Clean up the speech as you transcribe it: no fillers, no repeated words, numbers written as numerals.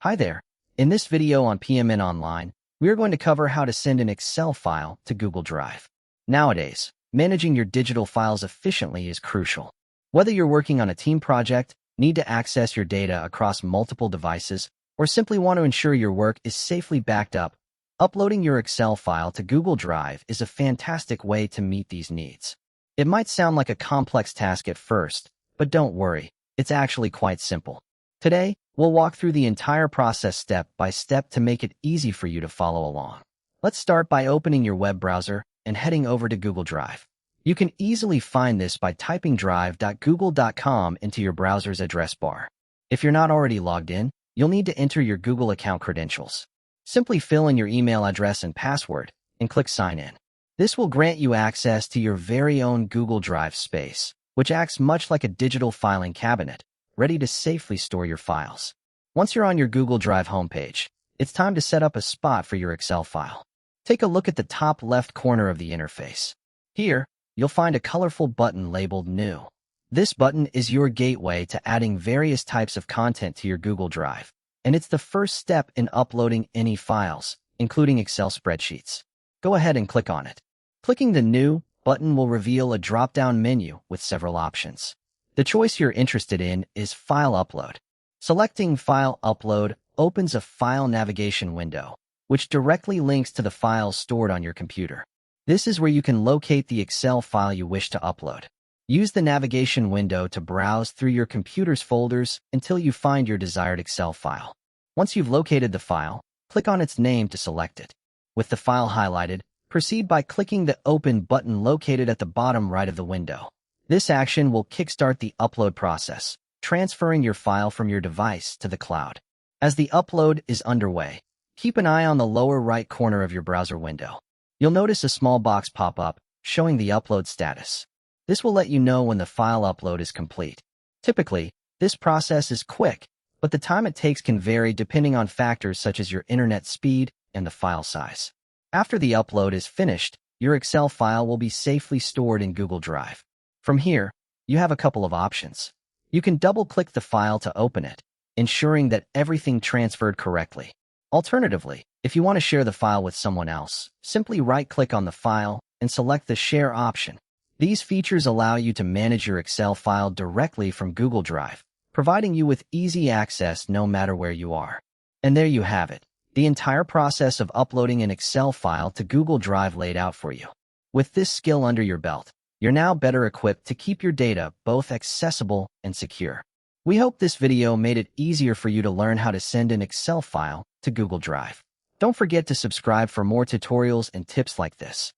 Hi there. In this video on PMN Online, we are going to cover how to send an Excel file to Google Drive. Nowadays, managing your digital files efficiently is crucial. Whether you're working on a team project, need to access your data across multiple devices, or simply want to ensure your work is safely backed up, uploading your Excel file to Google Drive is a fantastic way to meet these needs. It might sound like a complex task at first, but don't worry, it's actually quite simple. Today, we'll walk through the entire process step by step to make it easy for you to follow along. Let's start by opening your web browser and heading over to Google Drive. You can easily find this by typing drive.google.com into your browser's address bar. If you're not already logged in, you'll need to enter your Google account credentials. Simply fill in your email address and password and click Sign In. This will grant you access to your very own Google Drive space, which acts much like a digital filing cabinet, ready to safely store your files. Once you're on your Google Drive homepage, it's time to set up a spot for your Excel file. Take a look at the top left corner of the interface. Here, you'll find a colorful button labeled New. This button is your gateway to adding various types of content to your Google Drive, and it's the first step in uploading any files, including Excel spreadsheets. Go ahead and click on it. Clicking the New button will reveal a drop-down menu with several options. The choice you're interested in is File Upload. Selecting File Upload opens a file navigation window, which directly links to the files stored on your computer. This is where you can locate the Excel file you wish to upload. Use the navigation window to browse through your computer's folders until you find your desired Excel file. Once you've located the file, click on its name to select it. With the file highlighted, proceed by clicking the Open button located at the bottom right of the window. This action will kickstart the upload process, transferring your file from your device to the cloud. As the upload is underway, keep an eye on the lower right corner of your browser window. You'll notice a small box pop up showing the upload status. This will let you know when the file upload is complete. Typically, this process is quick, but the time it takes can vary depending on factors such as your internet speed and the file size. After the upload is finished, your Excel file will be safely stored in Google Drive. From here, you have a couple of options. You can double-click the file to open it, ensuring that everything transferred correctly. Alternatively, if you want to share the file with someone else, simply right-click on the file and select the Share option. These features allow you to manage your Excel file directly from Google Drive, providing you with easy access no matter where you are. And there you have it, the entire process of uploading an Excel file to Google Drive laid out for you. With this skill under your belt, you're now better equipped to keep your data both accessible and secure. We hope this video made it easier for you to learn how to send an Excel file to Google Drive. Don't forget to subscribe for more tutorials and tips like this.